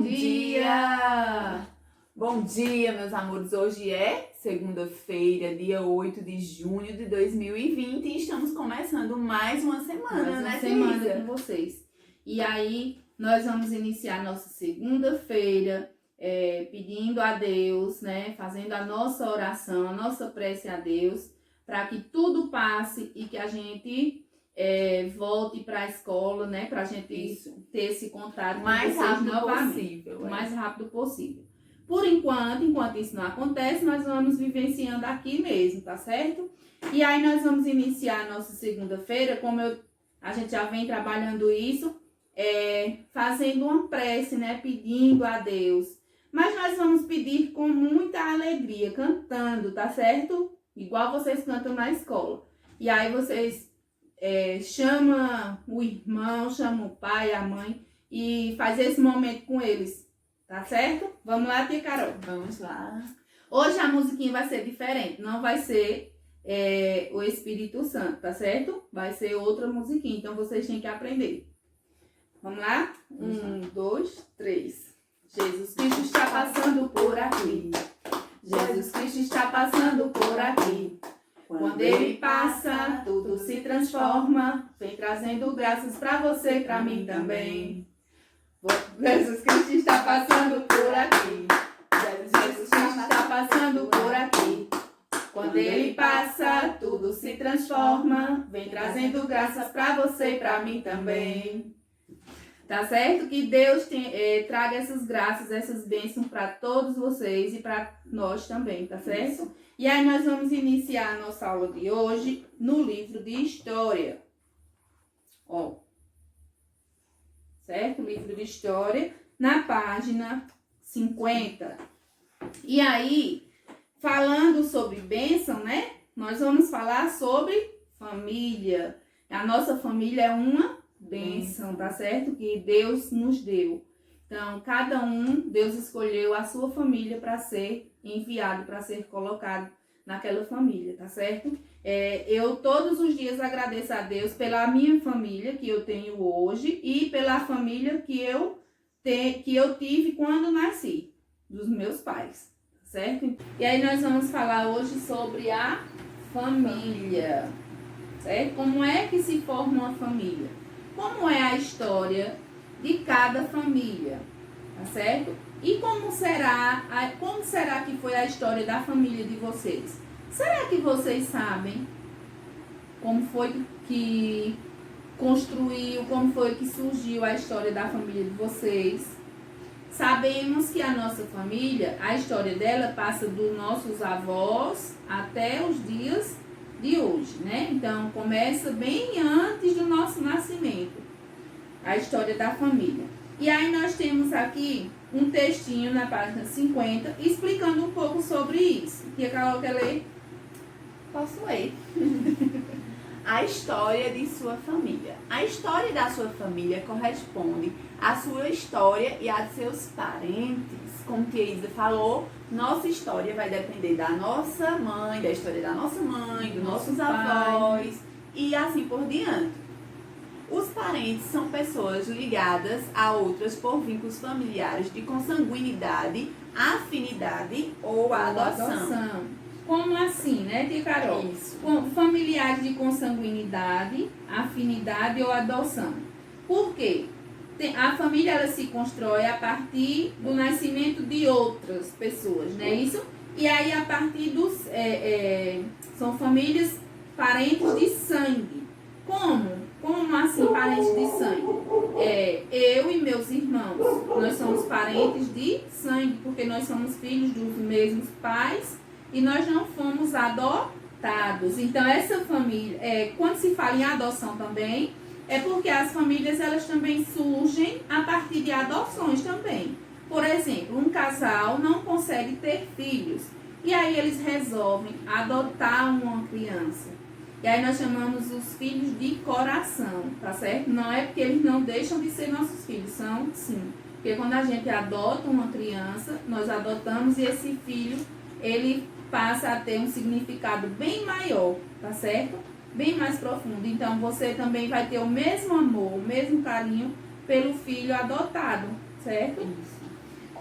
Bom dia! Bom dia, meus amores. Hoje é segunda-feira, dia 8 de junho de 2020 e estamos começando mais uma semana, né, semana com vocês. E aí, nós vamos iniciar nossa segunda-feira pedindo a Deus, né, fazendo a nossa oração, a nossa prece a Deus, para que tudo passe e que a gente volte para a escola, né, para a gente ter esse contato o mais rápido novamente, possível. o mais rápido possível. Por enquanto isso não acontece, nós vamos vivenciando aqui mesmo, tá certo? E aí nós vamos iniciar a nossa segunda-feira, como a gente já vem trabalhando isso, fazendo uma prece, né, pedindo a Deus. Mas nós vamos pedir com muita alegria, cantando, tá certo? Igual vocês cantam na escola. E aí vocês chamam o irmão, chamam o pai, a mãe e faz esse momento com eles, tá certo? Vamos lá, tia Carol? Vamos lá. Hoje a musiquinha vai ser diferente, não vai ser o Espírito Santo, tá certo? Vai ser outra musiquinha, então vocês têm que aprender. Vamos lá? 1, 2, 3. Jesus Cristo está passando por aqui. Jesus Cristo está passando por aqui. Quando ele passa, tudo se transforma. Vem trazendo graças pra você e pra mim também. Jesus Cristo está passando por aqui. Jesus Cristo está passando por aqui. Quando ele passa, tudo se transforma. Vem trazendo graças pra você e pra mim também. Tá certo? Que Deus traga essas graças, essas bênçãos para todos vocês e para nós também, tá certo? Isso. E aí nós vamos iniciar a nossa aula de hoje no livro de História. Ó. Certo? Livro de História, na página 50. E aí, falando sobre bênção, né? Nós vamos falar sobre família. A nossa família é uma bênção, tá certo? Que Deus nos deu. Então, cada um, Deus escolheu a sua família para ser enviado, para ser colocado naquela família, tá certo? Eu todos os dias agradeço a Deus pela minha família que eu tenho hoje e pela família que eu tive quando nasci, dos meus pais, tá certo? E aí nós vamos falar hoje sobre a família, certo? Como é que se forma uma família? Como é a história de cada família, tá certo? E como será que foi a história da família de vocês? Será que vocês sabem como foi que construiu, como foi que surgiu a história da família de vocês? Sabemos que a nossa família, a história dela passa dos nossos avós até os dias de hoje, né? Então, começa bem antes do nosso nascimento, a história da família. E aí nós temos aqui um textinho na página 50, explicando um pouco sobre isso. Tia Carol, quer ler? Posso ler. A história de sua família. A história da sua família corresponde à sua história e à de seus parentes. Como tia Isa falou, nossa história vai depender da nossa mãe, da história da nossa mãe, dos nossos avós e assim por diante. Os parentes são pessoas ligadas a outras por vínculos familiares de consanguinidade, afinidade ou adoção. Como assim, né, tia Carol? Isso. Familiares de consanguinidade, afinidade ou adoção. Por quê? A família ela se constrói a partir do nascimento de outras pessoas, não é isso? E aí a partir dos... são famílias parentes de sangue. Como? Como assim parentes de sangue? Eu e meus irmãos, nós somos parentes de sangue, porque nós somos filhos dos mesmos pais e nós não fomos adotados. Então essa família, quando se fala em adoção também, é porque as famílias elas também surgem a partir de adoções também. Por exemplo, um casal não consegue ter filhos e aí eles resolvem adotar uma criança. E aí nós chamamos os filhos de coração, tá certo? Não é porque eles não deixam de ser nossos filhos, são sim. Porque quando a gente adota uma criança, nós adotamos e esse filho, ele passa a ter um significado bem maior, tá certo? Bem mais profundo. Então você também vai ter o mesmo amor, o mesmo carinho pelo filho adotado, certo? Isso.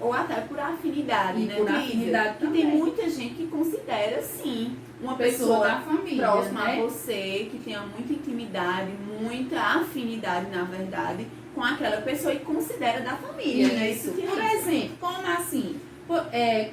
Ou até por afinidade, E né? por Thaisa? afinidade Que também. tem muita gente que considera, sim, uma Pessoa pessoa da família, próxima né? a você, que tenha muita intimidade, muita afinidade, na verdade, com aquela pessoa e considera da família, né? Isso. que Por é exemplo, como assim?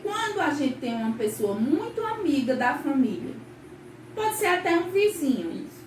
Quando a gente tem uma pessoa muito amiga da família, pode ser até um vizinho, isso.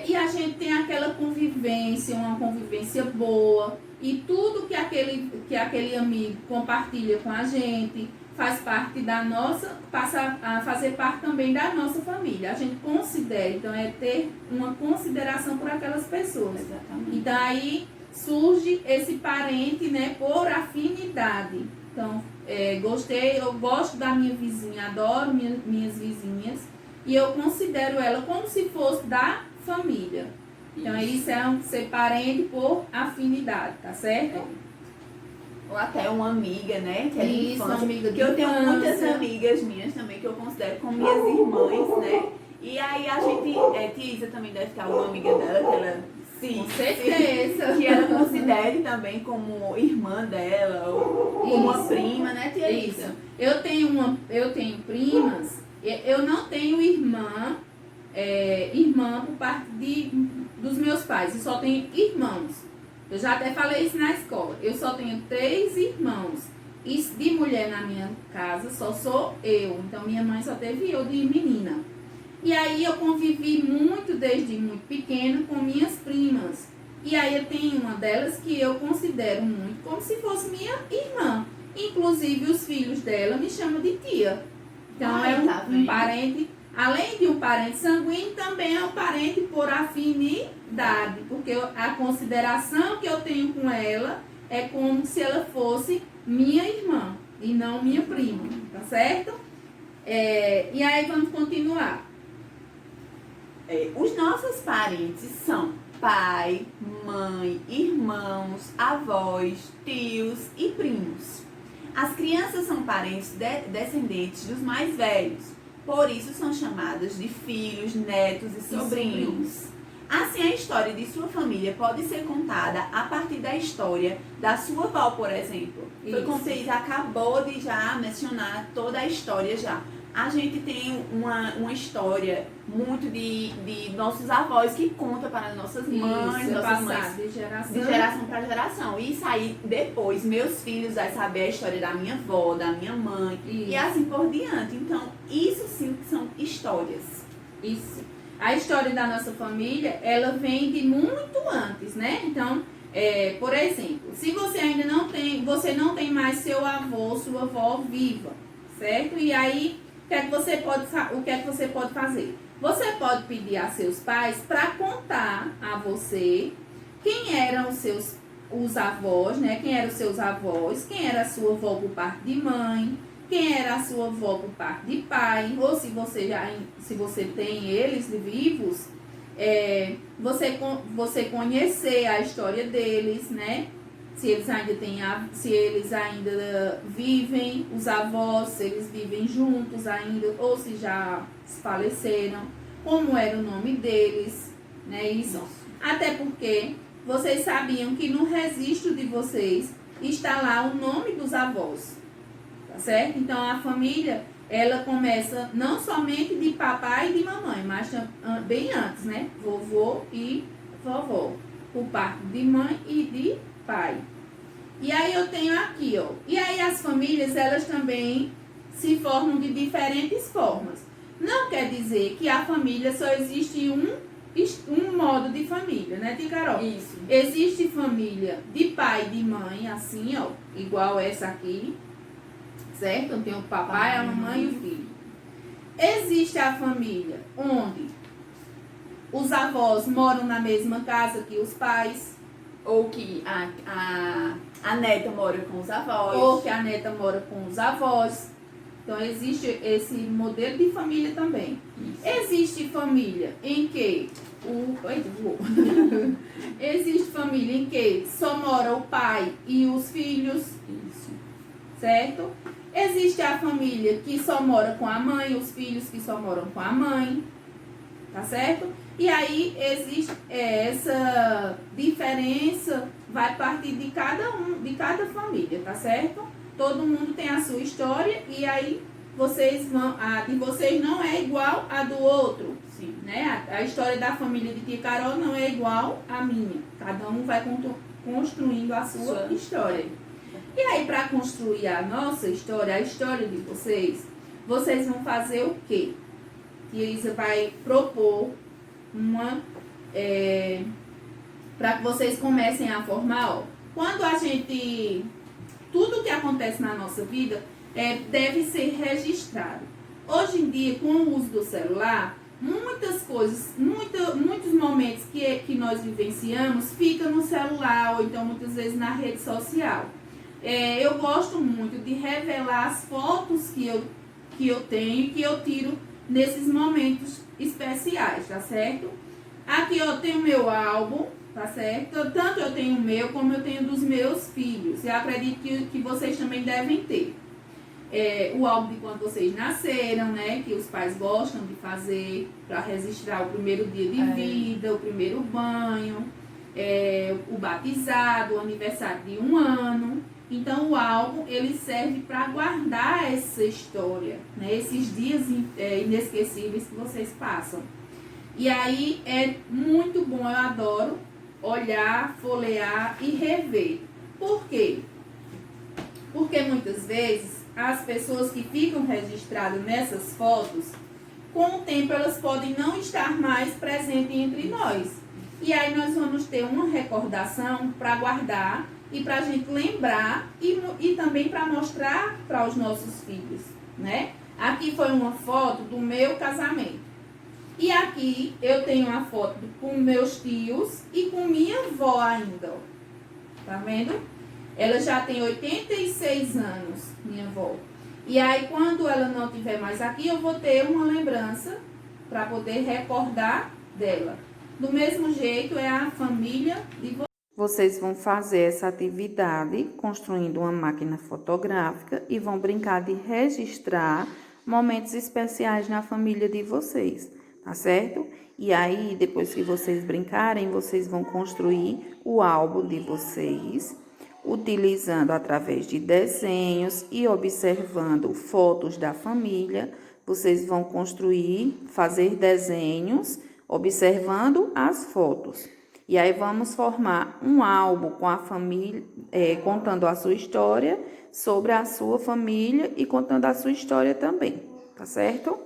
e a gente tem aquela convivência, uma convivência boa, e tudo que aquele amigo compartilha com a gente faz parte da nossa, passa a fazer parte também da nossa família. A gente considera, então é ter uma consideração por aquelas pessoas. Exatamente. E daí surge esse parente, né, por afinidade. Então, eu gosto da minha vizinha, adoro minhas vizinhas, e eu considero ela como se fosse da família. Então, isso é ser parente por afinidade, tá certo? Ou até uma amiga, né? Que é de Isso, infância. amiga de Que eu tenho muitas infância. amigas minhas também que eu considero como minhas irmãs, né? E aí a gente, Thaisa também deve ter alguma amiga dela que ela Com certeza. que ela considere também como irmã dela ou como uma prima, né, Tia Isso. Isa? Eu tenho primas, eu não tenho irmã por parte dos meus pais, eu só tenho irmãos. Eu já até falei isso na escola. Eu só tenho 3 irmãos. E de mulher na minha casa só sou eu. Então minha mãe só teve eu de menina. E aí eu convivi muito desde muito pequena com minhas primas. E aí eu tenho uma delas que eu considero muito como se fosse minha irmã. Inclusive os filhos dela me chamam de tia. Então Tá um parente, além de um parente sanguíneo, também é um parente por afinidade. Porque a consideração que eu tenho com ela é como se ela fosse minha irmã e não minha prima, tá certo? E aí vamos continuar. Os nossos parentes são pai, mãe, irmãos, avós, tios e primos. As crianças são parentes descendentes dos mais velhos, por isso são chamadas de filhos, netos e sobrinhos. Assim, a história de sua família pode ser contada a partir da história da sua avó, por exemplo. Foi como vocês acabou de já mencionar toda a história já. A gente tem uma história muito de nossos avós que conta para as nossas mães, Isso, nossas mães, de geração. de geração para geração. E isso aí, depois, meus filhos vão saber a história da minha avó, da minha mãe, e assim por diante. Então, isso sim são histórias. Isso. A história da nossa família, ela vem de muito antes, né? Então, por exemplo, se você ainda você não tem mais seu avô, sua avó viva, certo? E aí, o que é que você pode fazer? Você pode pedir a seus pais para contar a você quem eram os avós, né? Quem eram os seus avós, quem era a sua avó por parte de mãe, quem era a sua avó por parte de pai, ou se você tem eles vivos, você conhecer a história deles, né? Se eles ainda vivem, os avós, se eles vivem juntos ainda, ou se já faleceram, como era o nome deles, né? Isso. Até porque vocês sabiam que no registro de vocês está lá o nome dos avós, tá certo? Então a família, ela começa não somente de papai e de mamãe, mas bem antes, né? Vovô e vovó, por parte de mãe e de pai. E aí eu tenho aqui, ó. E aí as famílias, elas também se formam de diferentes formas. Não quer dizer que a família só existe um modo de família, né, Tia Carol? Isso. Existe família de pai e de mãe, assim, ó, igual essa aqui, certo? Tem o papai, a mamãe e o filho. Existe a família onde os avós moram na mesma casa que os pais, ou que a neta mora com os avós, ou que a neta mora com os avós. Então existe esse modelo de família também. Isso. Existe família em que existe família em que só mora o pai e os filhos. Isso. Certo? Existe a família que só mora com a mãe, os filhos que só moram com a mãe. Tá certo? E aí existe essa diferença, vai partir de cada família, tá certo? todo mundo tem a sua história e aí a de vocês não é igual a do outro. Sim. Né? A história da família de tia Carol não é igual à minha. Cada um vai construindo a sua história. E aí, para construir a nossa história, a história de vocês vão fazer o quê? Tia Isa vai propor para que vocês comecem a formar, ó. Quando a gente... Tudo que acontece na nossa vida deve ser registrado. Hoje em dia, com o uso do celular, muitas coisas, muitos momentos que nós vivenciamos ficam no celular ou então muitas vezes na rede social. Eu gosto muito de revelar as fotos que eu tenho, que eu tiro nesses momentos especiais, tá certo? Aqui eu tenho meu álbum, tá certo? Tanto eu tenho o meu, como eu tenho dos meus filhos. Eu acredito que vocês também devem ter. O álbum de quando vocês nasceram, né? Que os pais gostam de fazer para registrar o primeiro dia de vida, o primeiro banho, o batizado, o aniversário de 1 ano. Então, o álbum, ele serve para guardar essa história, né? Esses dias inesquecíveis que vocês passam. E aí, é muito bom, eu adoro olhar, folhear e rever. Por quê? Porque muitas vezes, as pessoas que ficam registradas nessas fotos, com o tempo elas podem não estar mais presentes entre nós. E aí, nós vamos ter uma recordação para guardar e para a gente lembrar e também para mostrar para os nossos filhos, né? Aqui foi uma foto do meu casamento. E aqui eu tenho uma foto com meus tios e com minha avó ainda, ó. Tá vendo? Ela já tem 86 anos, minha avó. E aí, quando ela não estiver mais aqui, eu vou ter uma lembrança para poder recordar dela. Do mesmo jeito, é a família de vocês. Vocês vão fazer essa atividade construindo uma máquina fotográfica e vão brincar de registrar momentos especiais na família de vocês, tá certo? E aí, depois que vocês brincarem, vocês vão construir o álbum de vocês, utilizando através de desenhos e observando fotos da família. Vocês vão fazer desenhos, observando as fotos. E aí vamos formar um álbum com a família, contando a sua história, sobre a sua família e contando a sua história também, tá certo?